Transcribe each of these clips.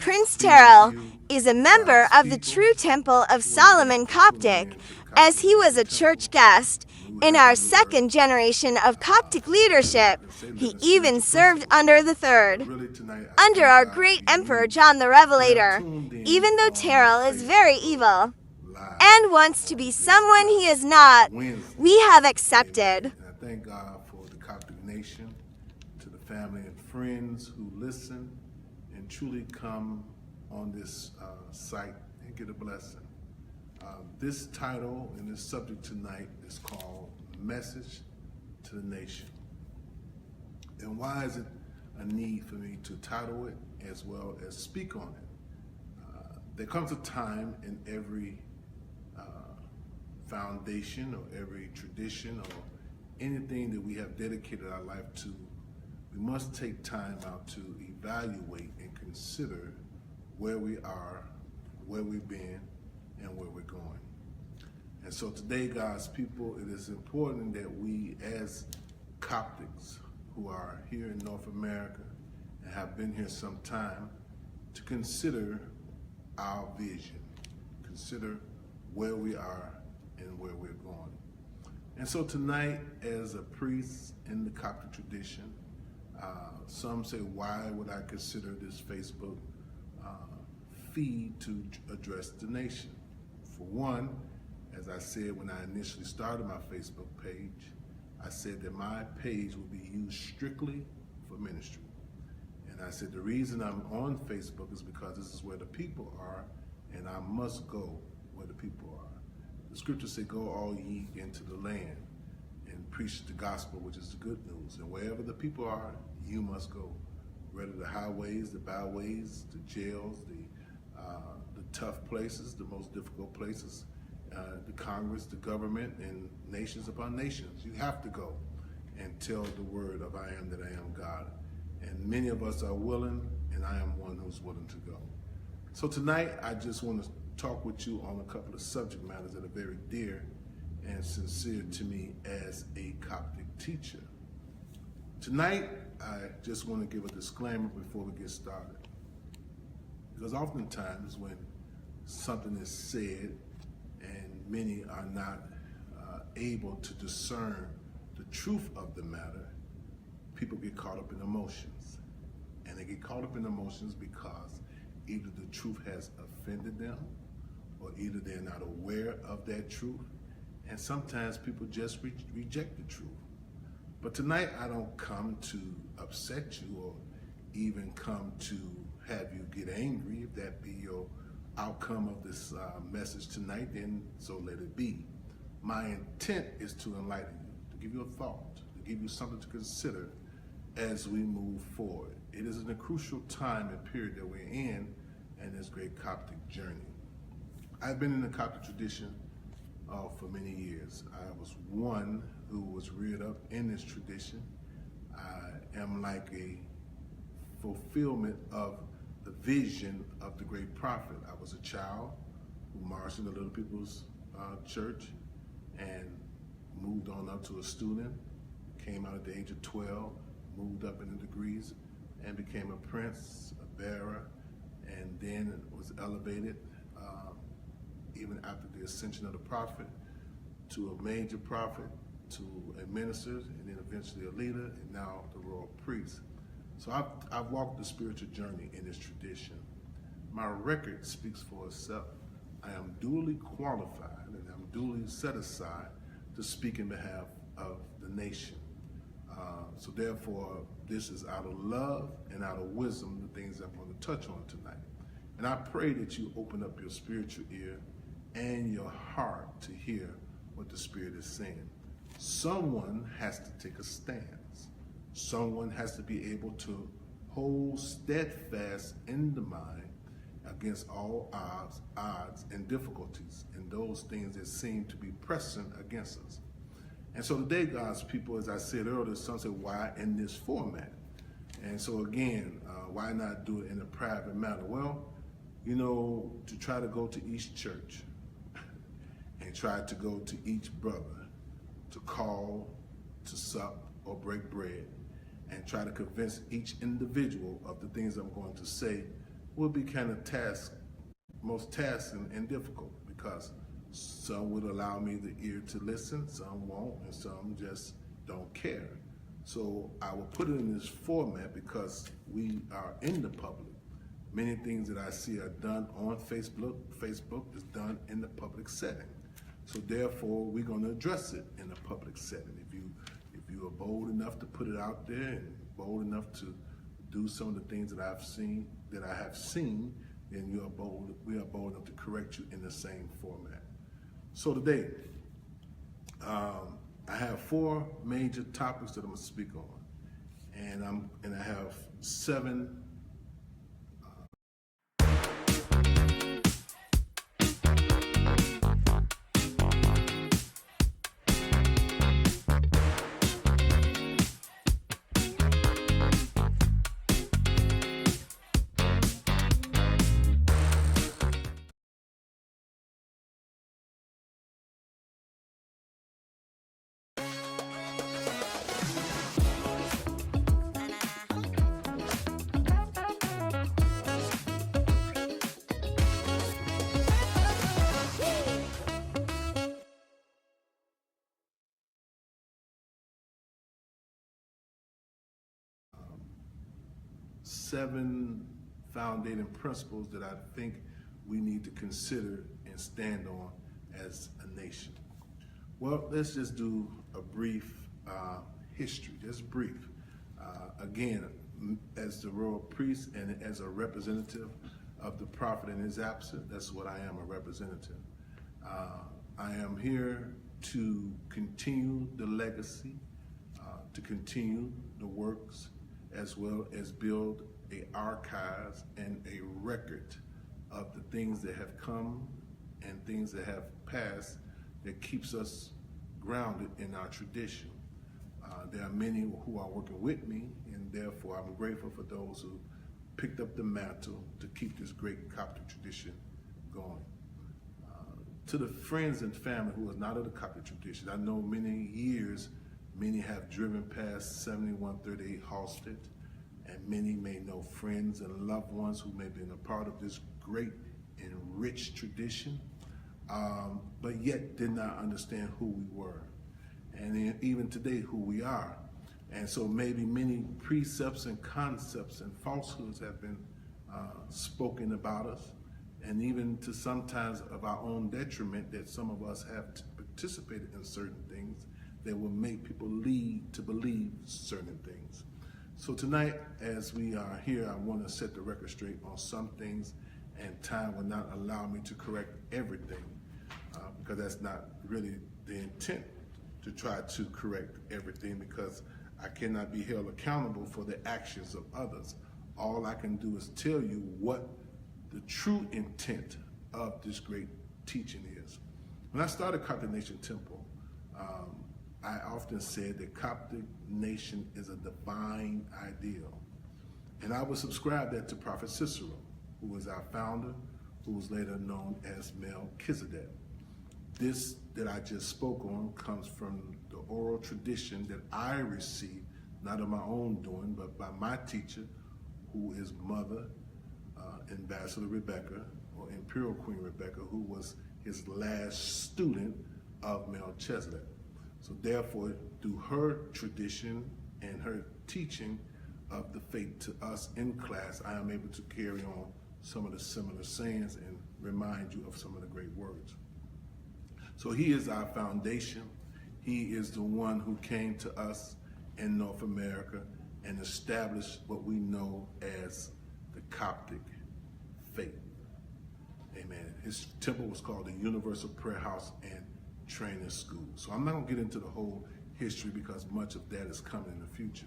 Prince Terrell is a member of the True Temple of Solomon Coptic, as he was a church guest. In our second generation of Coptic leadership, he even served under the third. Under our great Emperor John the Revelator, even though Terrell is very evil and wants to be someone he is not, we have accepted. And I thank God for the Coptic nation, to the family and friends who listen and truly come on this site and get a blessing. This title and this subject tonight is called Message to the Nation. And why is it a need for me to title it as well as speak on it? There comes a time in every foundation or every tradition or anything that we have dedicated our life to, we must take time out to evaluate and consider where we are, where we've been, and where we're going. And so today, God's people, it is important that we as Coptics who are here in North America and have been here some time to consider our vision, consider where we are and where we're going. And so tonight, as a priest in the Coptic tradition, some say, why would I consider this Facebook feed to address the nation? For one, as I said when I initially started my Facebook page, I said that my page will be used strictly for ministry. And I said the reason I'm on Facebook is because this is where the people are, and I must go where the people are. The scriptures say, go all ye into the land and preach the gospel, which is the good news. And wherever the people are, you must go. Whether the highways, the byways, the jails, the tough places, the most difficult places, the Congress, the government, and nations upon nations. You have to go and tell the word of I am that I am God. And many of us are willing, and I am one who's willing to go. So tonight, I just want to talk with you on a couple of subject matters that are very dear and sincere to me as a Coptic teacher. Tonight, I just want to give a disclaimer before we get started. Because oftentimes when something is said and many are not able to discern the truth of the matter, people get caught up in emotions. And they get caught up in emotions because either the truth has offended them or either they're not aware of that truth. And sometimes people just reject the truth. But tonight I don't come to upset you or even come to have you get angry. If that be your outcome of this message tonight, then so let it be. My intent is to enlighten you, to give you a thought, to give you something to consider as we move forward. It is in a crucial time and period that we're in this great Coptic journey. I've been in the Coptic tradition for many years. I was one who was reared up in this tradition. I am like a fulfillment of the vision of the great prophet. I was a child who marched in the Little People's Church and moved on up to a student, came out at the age of 12, moved up in the degrees, and became a prince, a bearer, and then was elevated even after the ascension of the prophet to a major prophet, to a minister, and then eventually a leader, and now the royal priest. So I've walked the spiritual journey in this tradition. My record speaks for itself. I am duly qualified and I'm duly set aside to speak in behalf of the nation. So therefore, this is out of love and out of wisdom, the things I'm going to touch on tonight. And I pray that you open up your spiritual ear and your heart to hear what the Spirit is saying. Someone has to take a stance. Someone has to be able to hold steadfast in the mind against all odds and difficulties and those things that seem to be pressing against us. And so today, God's people, as I said earlier, some say, why in this format? And so again, why not do it in a private manner? Well, you know, to try to go to each church and try to go to each brother to call, to sup, or break bread, and try to convince each individual of the things I'm going to say will be kind of most tasking and difficult, because some would allow me the ear to listen, some won't, and some just don't care. So I will put it in this format because we are in the public. Many things that I see are done on Facebook. Facebook is done in the public setting. So therefore, we're going to address it in the public setting. If you are bold enough to put it out there and bold enough to do some of the things that I have seen, then we are bold enough to correct you in the same format. So today, I have 4 major topics that I'm going to speak on, and I have 7. Seven foundating principles that I think we need to consider and stand on as a nation. Well, let's just do a brief history, just brief. Again, as the royal priest and as a representative of the prophet in his absence, that's what I am, a representative. I am here to continue the legacy, to continue the works, as well as build a archives and a record of the things that have come and things that have passed that keeps us grounded in our tradition. There are many who are working with me, and therefore I'm grateful for those who picked up the mantle to keep this great Coptic tradition going. To the friends and family who are not of the Coptic tradition, I know many have driven past 7138 Halstead, and many may know friends and loved ones who may have been a part of this great and rich tradition, but yet did not understand who we were, and even today who we are. And so maybe many precepts and concepts and falsehoods have been spoken about us, and even to sometimes of our own detriment, that some of us have participated in certain things that will make people lead to believe certain things. So tonight, as we are here, I want to set the record straight on some things, and time will not allow me to correct everything, because that's not really the intent, to try to correct everything, because I cannot be held accountable for the actions of others. All I can do is tell you what the true intent of this great teaching is. When I started Coptic Nation Temple, I often said that Coptic Nation is a divine ideal. And I would subscribe that to Prophet Cicero, who was our founder, who was later known as Melchizedek. This that I just spoke on comes from the oral tradition that I received, not of my own doing, but by my teacher, who is Mother Ambassador Rebecca, or Imperial Queen Rebecca, who was his last student of Melchizedek. So therefore, through her tradition and her teaching of the faith to us in class, I am able to carry on some of the similar sayings and remind you of some of the great words. So he is our foundation. He is the one who came to us in North America and established what we know as the Coptic faith. Amen. His temple was called the Universal Prayer House and Training School. So I'm not going to get into the whole history, because much of that is coming in the future.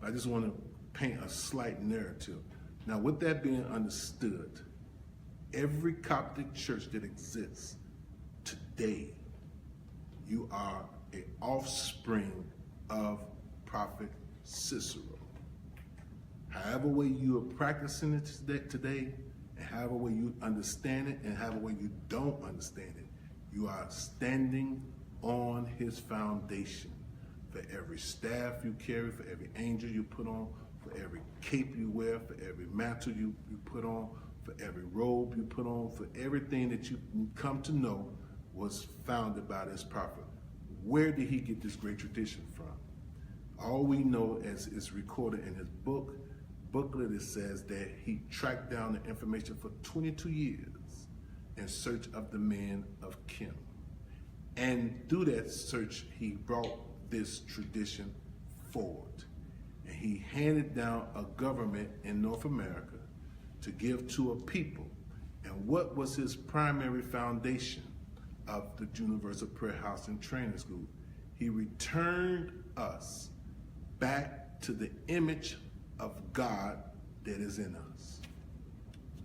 But I just want to paint a slight narrative. Now, with that being understood, every Coptic church that exists today, you are an offspring of Prophet Cicero. However way you are practicing it today, and however way you understand it, and however way you don't understand it, you are standing on his foundation. For every staff you carry, for every angel you put on, for every cape you wear, for every mantle you put on, for every robe you put on, for everything that you come to know was founded by this prophet. Where did he get this great tradition from? All we know, as is recorded in his booklet, it says that he tracked down the information for 22 years in search of the man of Kim. And through that search, he brought this tradition forward. And he handed down a government in North America to give to a people. And what was his primary foundation of the Universal Prayer House and Training School? He returned us back to the image of God that is in us.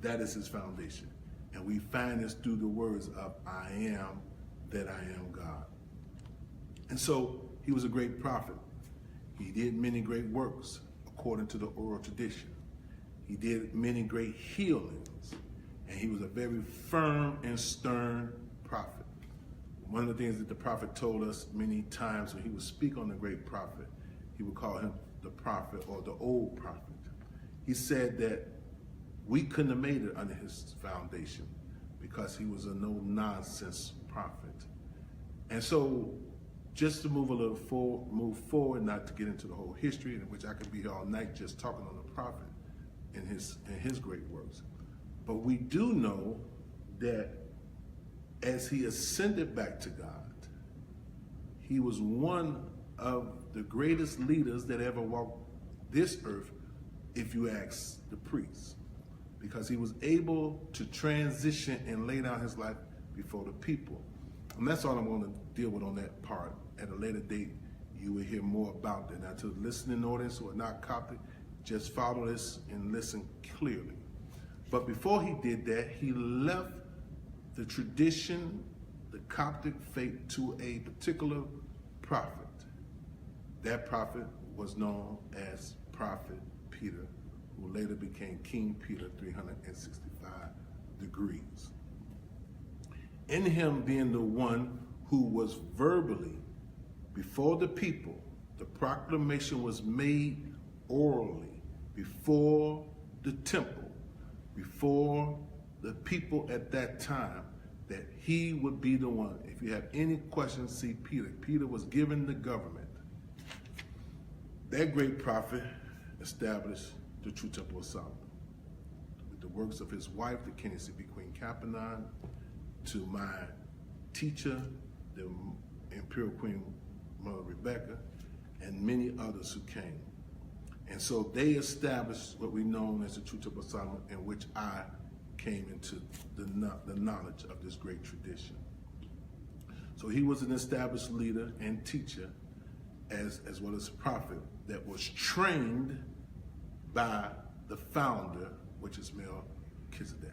That is his foundation. And we find this through the words of I am that I am God. And so he was a great prophet. He did many great works according to the oral tradition. He did many great healings, and he was a very firm and stern prophet. One of the things that the prophet told us many times when he would speak on the great prophet, he would call him the prophet or the old prophet. He said that we couldn't have made it under his foundation because he was a no-nonsense prophet. And so, just to move forward, not to get into the whole history, in which I could be here all night just talking on the prophet and his great works. But we do know that as he ascended back to God, he was one of the greatest leaders that ever walked this earth, if you ask the priests, because he was able to transition and lay down his life before the people. And that's all I'm going to deal with on that part. At a later date, you will hear more about that. Now, to the listening audience who are not Coptic, just follow this and listen clearly. But before he did that, he left the tradition, the Coptic faith, to a particular prophet. That prophet was known as Prophet Peter, who later became King Peter 365 degrees. In him being the one who was verbally before the people, the proclamation was made orally before the temple, before the people at that time, that he would be the one. If you have any questions, see Peter. Peter was given the government. That great prophet established the true temple of Solomon with the works of his wife, the Kennedy Queen Capanon, to my teacher, the Imperial Queen Mother Rebecca, and many others who came. And so they established what we know as the true temple of Solomon, in which I came into the knowledge of this great tradition. So he was an established leader and teacher, as well as a prophet that was trained by the founder, which is Melchizedek,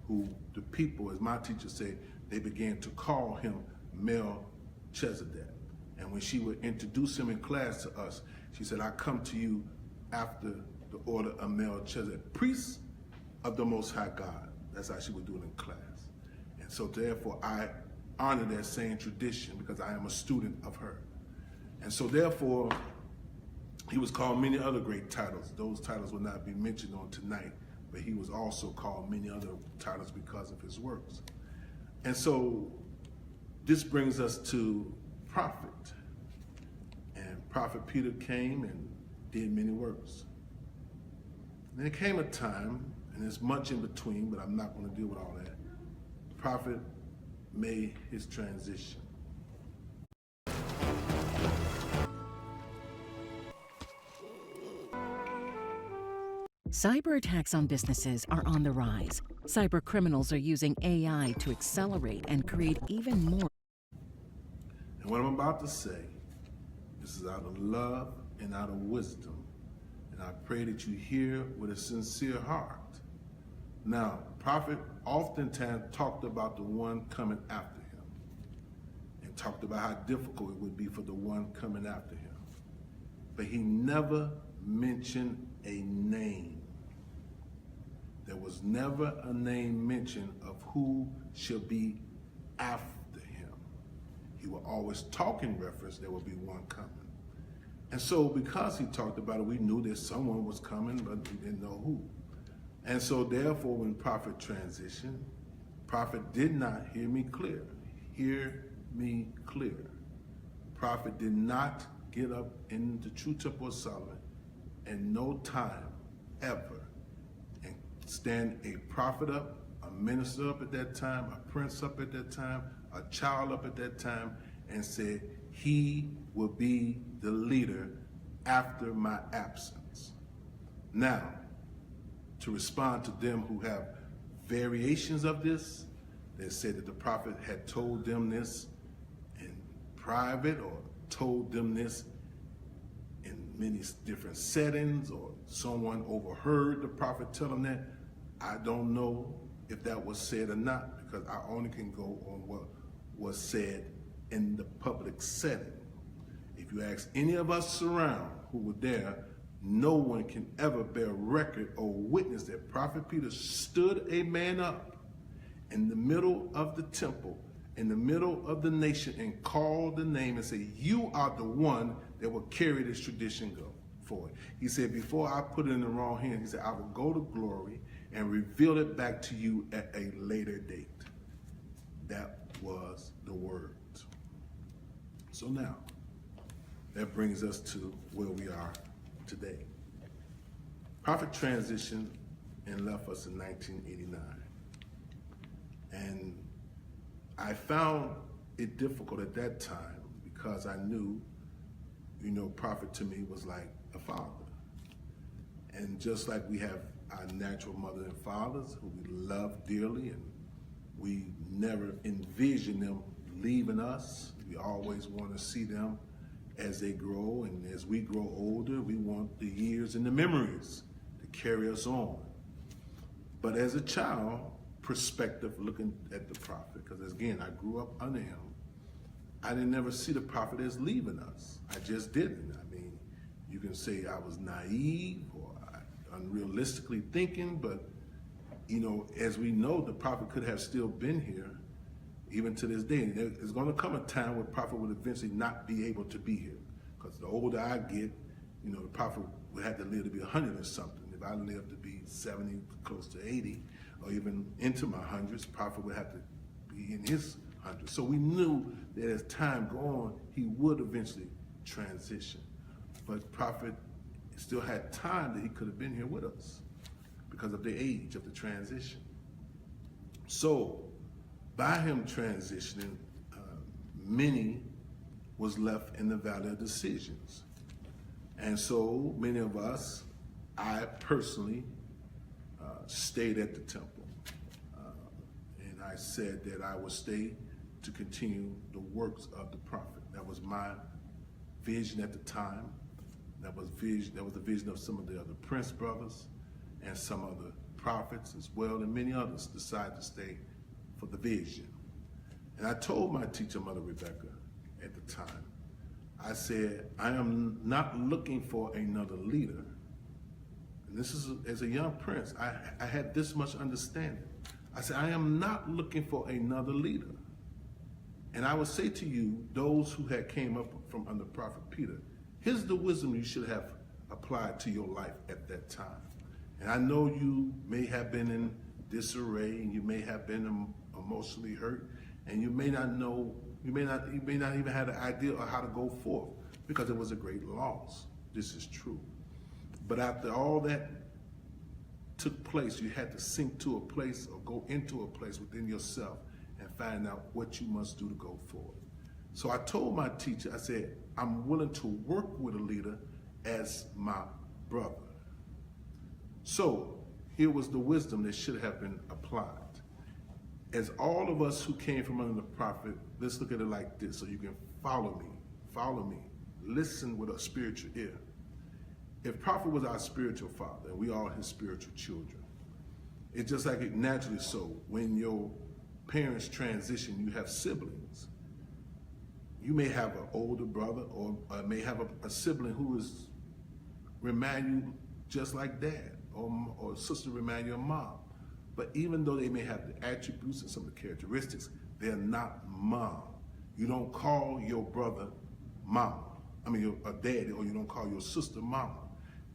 who the people, as my teacher said, they began to call him Melchizedek. And when she would introduce him in class to us, she said, I come to you after the order of Melchizedek, priest of the Most High God. That's how she would do it in class. And so therefore I honor that same tradition because I am a student of her. And so therefore, he was called many other great titles. Those titles will not be mentioned on tonight, but he was also called many other titles because of his works. And so this brings us to prophet. And Prophet Peter came and did many works. And there came a time, and there's much in between, but I'm not going to deal with all that. The prophet made his transition. Cyber attacks on businesses are on the rise. Cyber criminals are using AI to accelerate and create even more. And what I'm about to say, this is out of love and out of wisdom. And I pray that you hear with a sincere heart. Now, prophet oftentimes talked about the one coming after him and talked about how difficult it would be for the one coming after him. But he never mentioned a name. There was never a name mentioned of who shall be after him. He will always talk in reference there will be one coming. And so because he talked about it, we knew that someone was coming, but we didn't know who. And so therefore, when prophet transitioned, prophet did not hear me clear. Hear me clear. Prophet did not get up in the true temple of Solomon in no time ever and stand a prophet up, a minister up at that time, a prince up at that time, a child up at that time, and said he will be the leader after my absence. Now, to respond to them who have variations of this, they said that the prophet had told them this in private or told them this in many different settings, or someone overheard the prophet tell them that. I don't know if that was said or not, because I only can go on what was said in the public setting. If you ask any of us around who were there, no one can ever bear record or witness that Prophet Peter stood a man up in the middle of the temple, in the middle of the nation, and called the name and said, you are the one that will carry this tradition go forward. He said, before I put it in the wrong hands, he said, I will go to glory and reveal it back to you at a later date. That was the words. So now, that brings us to where we are today. Prophet transitioned and left us in 1989. And I found it difficult at that time because I knew, prophet to me was like a father. And just like we have our natural mother and fathers who we love dearly, and we never envision them leaving us. We always want to see them as they grow, and as we grow older, we want the years and the memories to carry us on. But as a child, perspective looking at the prophet, because again, I grew up under him, I didn't ever see the prophet as leaving us. I just didn't. I mean, you can say I was naive or unrealistically thinking, but as we know, the prophet could have still been here even to this day. There's going to come a time where the prophet would eventually not be able to be here, because the older I get, the prophet would have to live to be 100 or something. If I live to be 70, close to 80, or even into my hundreds, the prophet would have to be in his hundreds. So we knew that as time go on, he would eventually transition. But the prophet still had time that he could have been here with us because of the age of the transition. So by him transitioning, many was left in the valley of decisions. And so many of us, I personally stayed at the temple. And I said that I would stay to continue the works of the prophet. That was my vision at the time. That was the vision of some of the other Prince brothers and some other prophets as well, and many others decided to stay for the vision. And I told my teacher, Mother Rebecca, at the time, I said, I am not looking for another leader. And this is, as a young prince, I had this much understanding. I said, I am not looking for another leader. And I would say to you, those who had came up from under Prophet Peter, here's the wisdom you should have applied to your life at that time. And I know you may have been in disarray, and you may have been emotionally hurt, and you may not know, you may not even have an idea of how to go forth, because it was a great loss. This is true. But after all that took place, you had to sink to a place or go into a place within yourself and find out what you must do to go forward. So I told my teacher, I said, I'm willing to work with a leader as my brother. So here was the wisdom that should have been applied. As all of us who came from under the prophet, let's look at it like this so you can follow me, listen with a spiritual ear. If prophet was our spiritual father and we all his spiritual children, it's just like it naturally so. When your parents transition, you have siblings. You may have an older brother or may have a sibling who is remind you just like dad, or sister remind you of mom. But even though they may have the attributes and some of the characteristics, they're not mom. You don't call your brother mom. a daddy, or you don't call your sister mama.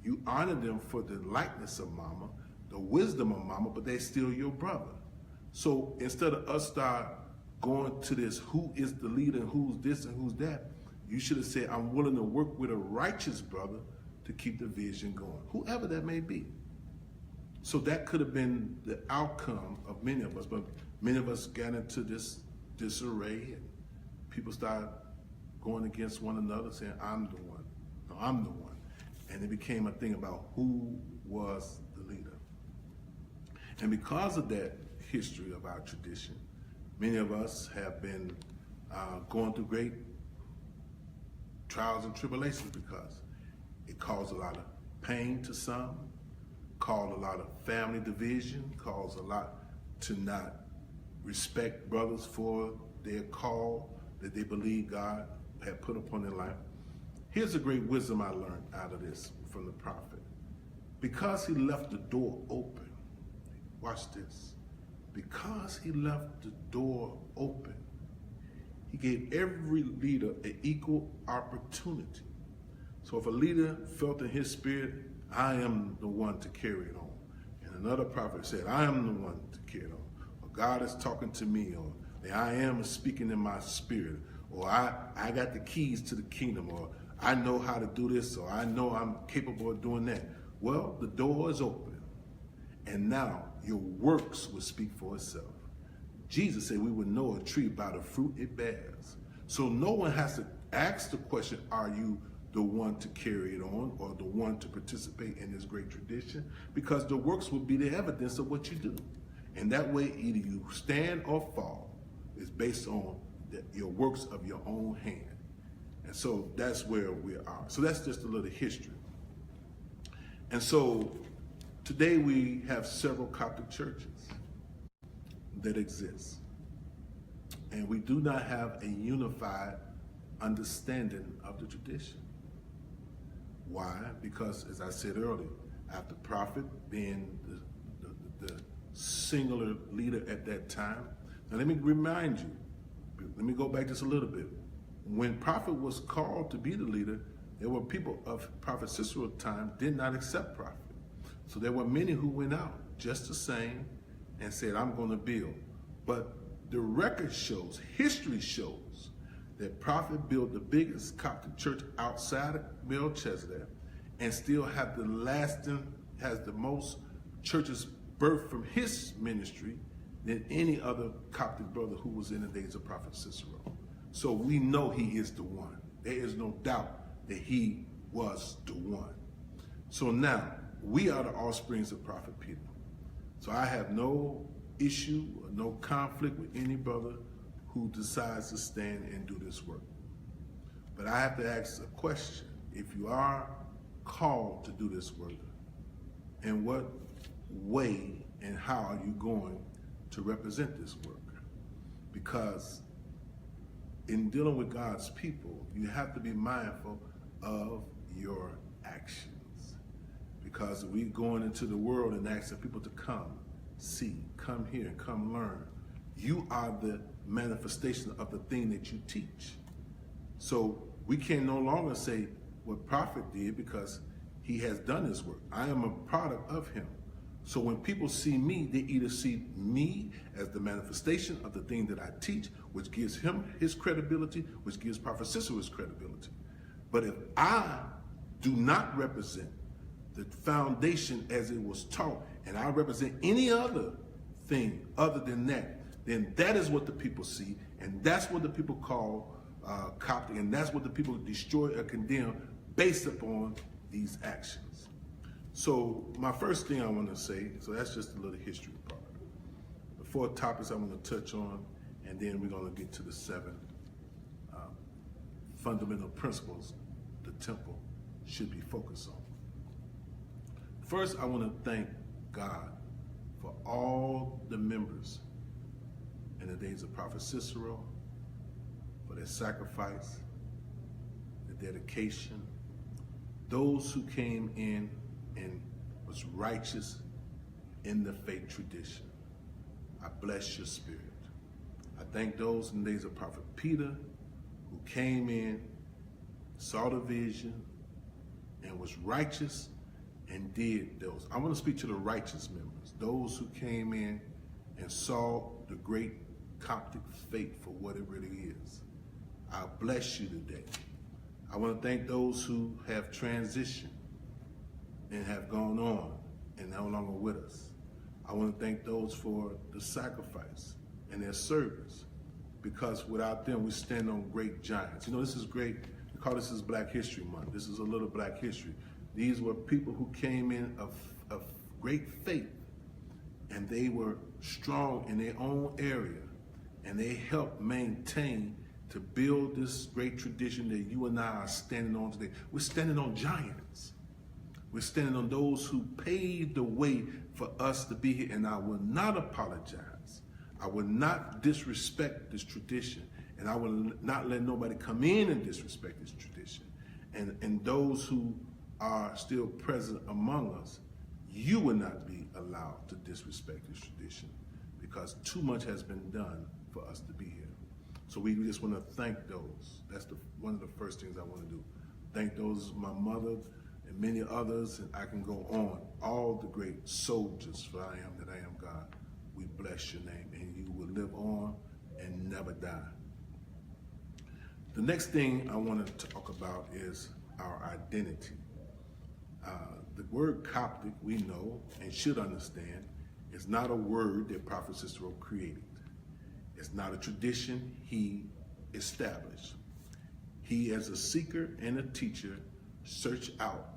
You honor them for the likeness of mama, the wisdom of mama, but they're still your brother. So instead of us start going to this, who is the leader and who's this and who's that, you should have said, I'm willing to work with a righteous brother to keep the vision going, whoever that may be. So that could have been the outcome of many of us, but many of us got into this disarray, and people started going against one another, saying, I'm the one, no, I'm the one. And it became a thing about who was the leader. And because of that history of our tradition, many of us have been going through great trials and tribulations, because it caused a lot of pain to some, caused a lot of family division, caused a lot to not respect brothers for their call that they believe God had put upon their life. Here's a great wisdom I learned out of this from the prophet. Because he left the door open, watch this, because he left the door open, he gave every leader an equal opportunity. So if a leader felt in his spirit, I am the one to carry it on, and another prophet said, I am the one to carry it on, or God is talking to me, or I am speaking in my spirit, or I got the keys to the kingdom, or I know how to do this, or I know I'm capable of doing that. Well, the door is open, and now your works will speak for itself. Jesus said we would know a tree by the fruit it bears. So no one has to ask the question, are you the one to carry it on, or the one to participate in this great tradition? Because the works will be the evidence of what you do. And that way, either you stand or fall is based on your works of your own hand. And so that's where we are. So that's just a little history. And so today we have several Coptic churches that exist. And we do not have a unified understanding of the tradition. Why? Because, as I said earlier, after prophet being the singular leader at that time, now let me remind you, let me go back just a little bit. When prophet was called to be the leader, there were people of Prophet Cicero's time did not accept prophet. So there were many who went out just the same and said, I'm going to build. But the record shows, history shows, that prophet built the biggest Coptic church outside of Melchizedek and still have has the most churches birthed from his ministry than any other Coptic brother who was in the days of Prophet Cicero. So we know he is the one. There is no doubt that he was the one. So now, we are the offsprings of Prophet Peter. So I have no issue or no conflict with any brother who decides to stand and do this work. But I have to ask a question. If you are called to do this work, in what way and how are you going to represent this work? Because in dealing with God's people, you have to be mindful of your actions. Because we going into the world and asking people to come, see, come here, and come learn. You are the manifestation of the thing that you teach. So we can no longer say what prophet did, because he has done his work. I am a product of him. So when people see me, they either see me as the manifestation of the thing that I teach, which gives him his credibility, which gives Prophet Cicero his credibility. But if I do not represent the foundation as it was taught, and I represent any other thing other than that, then that is what the people see, and that's what the people call Coptic, and that's what the people destroy or condemn based upon these actions. So my first thing I want to say, so that's just a little history part. The 4 topics I want to touch on, and then we're going to get to the 7 fundamental principles the temple should be focused on. First, I want to thank God for all the members in the days of Prophet Cicero, for their sacrifice, their dedication, those who came in and was righteous in the faith tradition. I bless your spirit. I thank those in the days of Prophet Peter who came in saw the vision, and was righteous and did those. I want to speak to the righteous members, those who came in and saw the great Coptic faith for what it really is. I bless you today. I want to thank those who have transitioned and have gone on and no longer with us. I want to thank those for the sacrifice and their service, because without them, we stand on great giants. You know, this is great. We call this Black History Month. This is a little Black history. These were people who came in of great faith, and they were strong in their own area, and they helped maintain to build this great tradition that you and I are standing on today. We're standing on giants. We're standing on those who paved the way for us to be here, and I will not apologize. I will not disrespect this tradition, and I will not let nobody come in and disrespect this tradition. And those who are still present among us, you will not be allowed to disrespect this tradition, because too much has been done for us to be here. So we just want to thank those. That's one of the first things I want to do. Thank those, my mother and many others, and I can go on. All the great soldiers, for I am that I am God. We bless your name, and you will live on and never die. The next thing I want to talk about is our identity. The word Coptic, we know and should understand, is not a word that Prophet Cicero created. It's not a tradition he established. He, as a seeker and a teacher, searched out